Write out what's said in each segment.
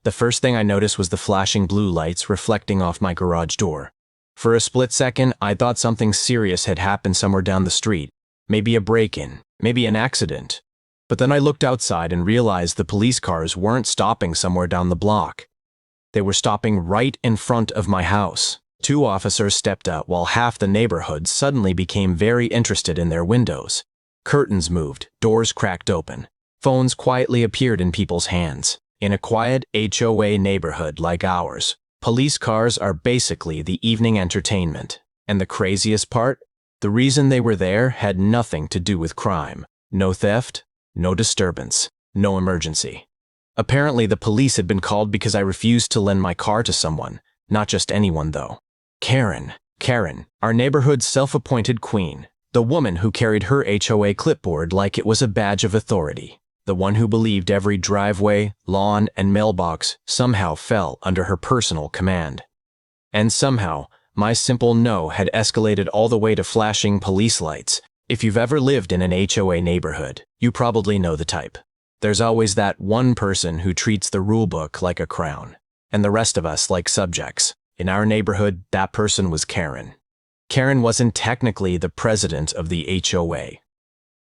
The first thing I noticed was the flashing blue lights reflecting off my garage door. For a split second, I thought something serious had happened somewhere down the street. Maybe a break-in, maybe an accident. But then I looked outside and realized the police cars weren't stopping somewhere down the block. They were stopping right in front of my house. 2 officers stepped out while half the neighborhood suddenly became very interested in their windows. Curtains moved, doors cracked open. Phones quietly appeared in people's hands. In a quiet HOA neighborhood like ours, police cars are basically the evening entertainment. And the craziest part? The reason they were there had nothing to do with crime. No theft, no disturbance, no emergency. Apparently the police had been called because I refused to lend my car to someone. Not just anyone though. Karen, our neighborhood's self-appointed queen. The woman who carried her HOA clipboard like it was a badge of authority. The one who believed every driveway, lawn, and mailbox somehow fell under her personal command. And somehow, my simple no had escalated all the way to flashing police lights. If you've ever lived in an HOA neighborhood, you probably know the type. There's always that one person who treats the rulebook like a crown, and the rest of us like subjects. In our neighborhood, that person was Karen. Karen wasn't technically the president of the HOA,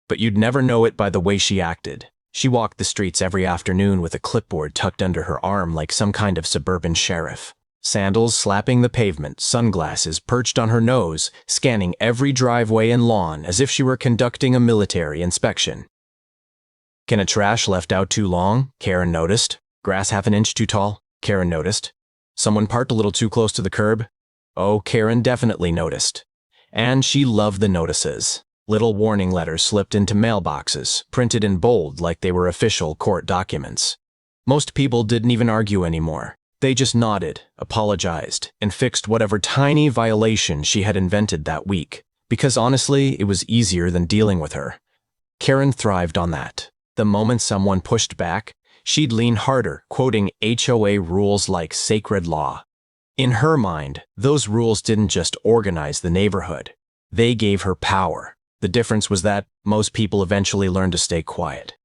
but you'd never know it by the way she acted. She walked the streets every afternoon with a clipboard tucked under her arm like some kind of suburban sheriff. Sandals slapping the pavement, sunglasses perched on her nose, scanning every driveway and lawn as if she were conducting a military inspection. Can a trash left out too long? Karen noticed. Grass half an inch too tall? Karen noticed. Someone parked a little too close to the curb? Oh, Karen definitely noticed. And she loved the notices. Little warning letters slipped into mailboxes, printed in bold like they were official court documents. Most people didn't even argue anymore. They just nodded, apologized, and fixed whatever tiny violation she had invented that week, because honestly, it was easier than dealing with her. Karen thrived on that. The moment someone pushed back, she'd lean harder, quoting HOA rules like sacred law. In her mind, those rules didn't just organize the neighborhood. They gave her power. The difference was that most people eventually learned to stay quiet.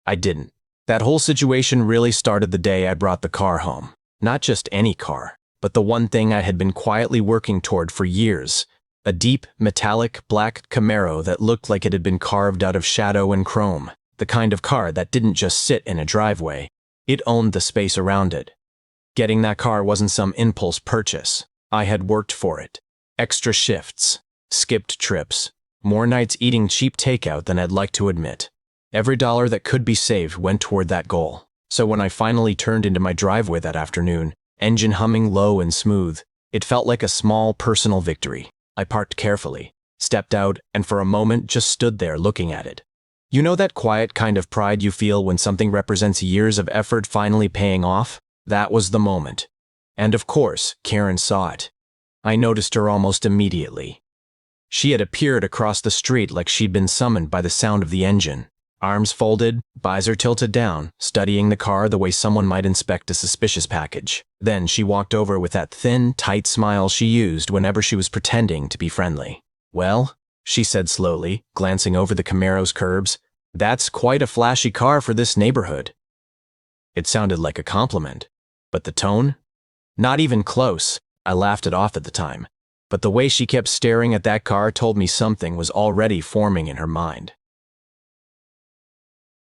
I didn't. That whole situation really started the day I brought the car home. Not just any car, but the one thing I had been quietly working toward for years. A deep, metallic, black Camaro that looked like it had been carved out of shadow and chrome. The kind of car that didn't just sit in a driveway. It owned the space around it. Getting that car wasn't some impulse purchase. I had worked for it. Extra shifts. Skipped trips. More nights eating cheap takeout than I'd like to admit. Every dollar that could be saved went toward that goal. So when I finally turned into my driveway that afternoon, engine humming low and smooth, it felt like a small personal victory. I parked carefully, stepped out, and for a moment just stood there looking at it. You know that quiet kind of pride you feel when something represents years of effort finally paying off? That was the moment. And of course, Karen saw it. I noticed her almost immediately. She had appeared across the street like she'd been summoned by the sound of the engine. Arms folded, visor tilted down, studying the car the way someone might inspect a suspicious package. Then she walked over with that thin, tight smile she used whenever she was pretending to be friendly. "Well," she said slowly, glancing over the Camaro's curbs, "that's quite a flashy car for this neighborhood." It sounded like a compliment. But the tone? Not even close. I laughed it off at the time. But the way she kept staring at that car told me something was already forming in her mind.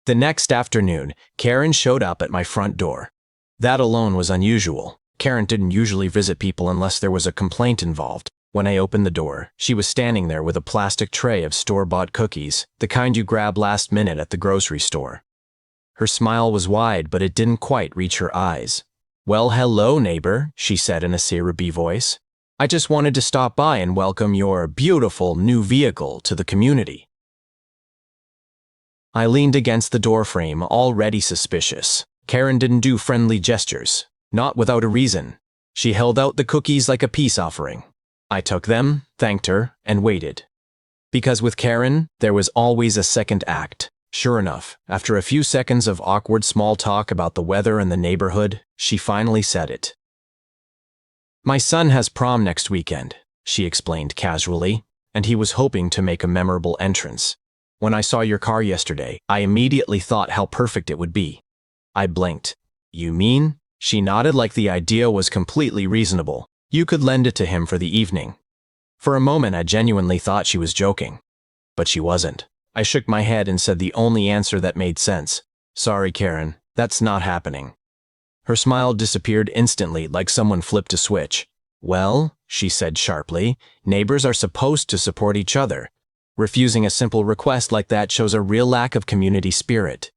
The next afternoon, Karen showed up at my front door. That alone was unusual. Karen didn't usually visit people unless there was a complaint involved. When I opened the door, she was standing there with a plastic tray of store-bought cookies, the kind you grab last minute at the grocery store. Her smile was wide, but it didn't quite reach her eyes. "Well, hello, neighbor," she said in a syrupy voice. "I just wanted to stop by and welcome your beautiful new vehicle to the community." I leaned against the doorframe, already suspicious. Karen didn't do friendly gestures, not without a reason. She held out the cookies like a peace offering. I took them, thanked her, and waited. Because with Karen, there was always a second act. Sure enough, after a few seconds of awkward small talk about the weather and the neighborhood, she finally said it. "My son has prom next weekend," she explained casually, "and he was hoping to make a memorable entrance. When I saw your car yesterday, I immediately thought how perfect it would be." I blinked. You mean? She nodded like the idea was completely reasonable. You could lend it to him for the evening. For a moment, I genuinely thought she was joking. But she wasn't. I shook my head and said the only answer that made sense. Sorry, Karen, that's not happening. Her smile disappeared instantly like someone flipped a switch. Well, she said sharply, neighbors are supposed to support each other. Refusing a simple request like that shows a real lack of community spirit.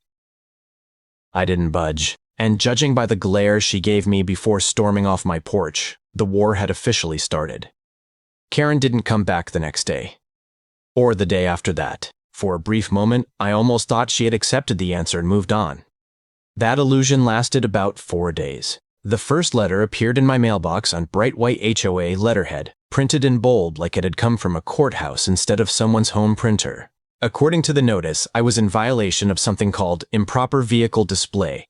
I didn't budge, and judging by the glare she gave me before storming off my porch, the war had officially started. Karen didn't come back the next day. Or the day after that. For a brief moment, I almost thought she had accepted the answer and moved on. That illusion lasted about 4 days. The first letter appeared in my mailbox on bright white HOA letterhead, printed in bold like it had come from a courthouse instead of someone's home printer. According to the notice, I was in violation of something called improper vehicle display.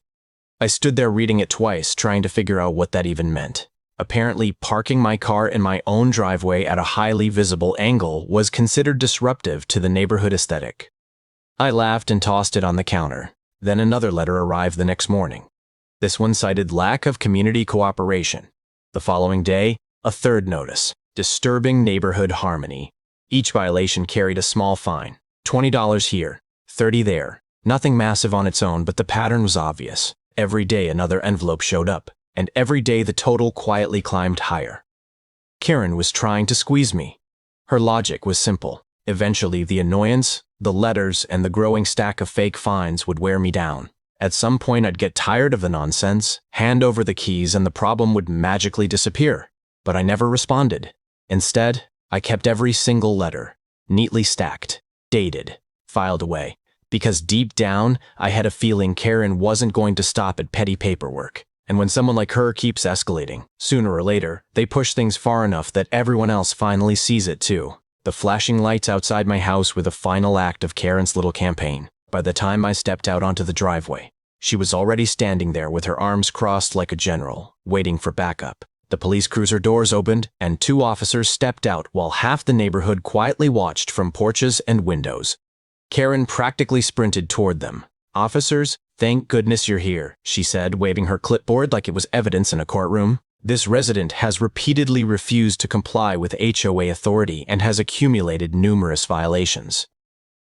I stood there reading it twice, trying to figure out what that even meant. Apparently, parking my car in my own driveway at a highly visible angle was considered disruptive to the neighborhood aesthetic. I laughed and tossed it on the counter. Then another letter arrived the next morning. This one cited lack of community cooperation. The following day, a third notice, disturbing neighborhood harmony. Each violation carried a small fine, $20 here, $30 there. Nothing massive on its own, but the pattern was obvious. Every day another envelope showed up, and every day the total quietly climbed higher. Karen was trying to squeeze me. Her logic was simple. Eventually, the annoyance, the letters, and the growing stack of fake fines would wear me down. At some point, I'd get tired of the nonsense, hand over the keys, and the problem would magically disappear. But I never responded. Instead, I kept every single letter, neatly stacked, dated, filed away, because deep down, I had a feeling Karen wasn't going to stop at petty paperwork. And when someone like her keeps escalating, sooner or later, they push things far enough that everyone else finally sees it too. The flashing lights outside my house were the final act of Karen's little campaign. By the time I stepped out onto the driveway, she was already standing there with her arms crossed like a general, waiting for backup. The police cruiser doors opened, and 2 officers stepped out while half the neighborhood quietly watched from porches and windows. Karen practically sprinted toward them. Officers, thank goodness you're here, she said, waving her clipboard like it was evidence in a courtroom. This resident has repeatedly refused to comply with HOA authority and has accumulated numerous violations.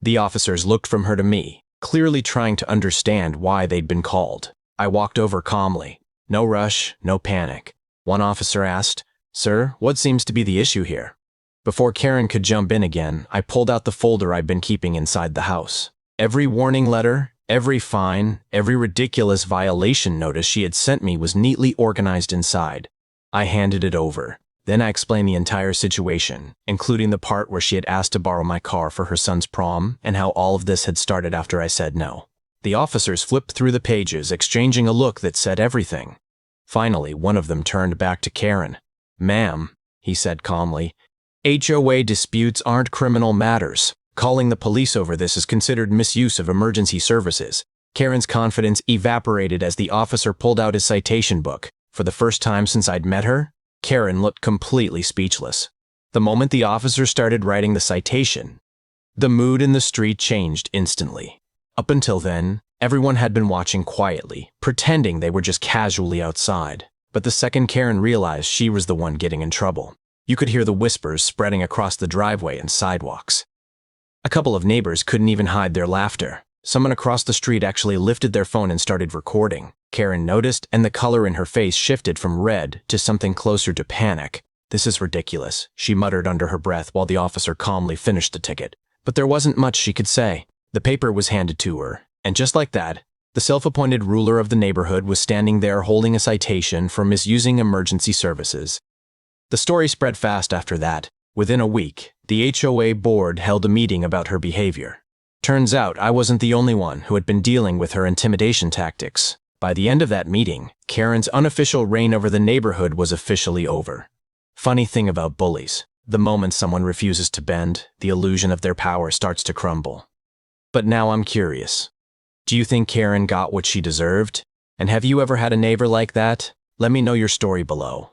The officers looked from her to me, clearly trying to understand why they'd been called. I walked over calmly. No rush, no panic. One officer asked, "Sir, what seems to be the issue here?" Before Karen could jump in again, I pulled out the folder I'd been keeping inside the house. Every warning letter, every fine, every ridiculous violation notice she had sent me was neatly organized inside. I handed it over. Then I explained the entire situation, including the part where she had asked to borrow my car for her son's prom and how all of this had started after I said no. The officers flipped through the pages, exchanging a look that said everything. Finally, one of them turned back to Karen. "Ma'am," he said calmly, "HOA disputes aren't criminal matters. Calling the police over this is considered misuse of emergency services." Karen's confidence evaporated as the officer pulled out his citation book. For the first time since I'd met her, Karen looked completely speechless. The moment the officer started writing the citation, the mood in the street changed instantly. Up until then, everyone had been watching quietly, pretending they were just casually outside. But the second Karen realized she was the one getting in trouble, you could hear the whispers spreading across the driveway and sidewalks. A couple of neighbors couldn't even hide their laughter. Someone across the street actually lifted their phone and started recording. Karen noticed, and the color in her face shifted from red to something closer to panic. "This is ridiculous," she muttered under her breath while the officer calmly finished the ticket. But there wasn't much she could say. The paper was handed to her, and just like that, the self-appointed ruler of the neighborhood was standing there holding a citation for misusing emergency services. The story spread fast after that. Within a week, the HOA board held a meeting about her behavior. Turns out I wasn't the only one who had been dealing with her intimidation tactics. By the end of that meeting, Karen's unofficial reign over the neighborhood was officially over. Funny thing about bullies, the moment someone refuses to bend, the illusion of their power starts to crumble. But now I'm curious. Do you think Karen got what she deserved? And have you ever had a neighbor like that? Let me know your story below.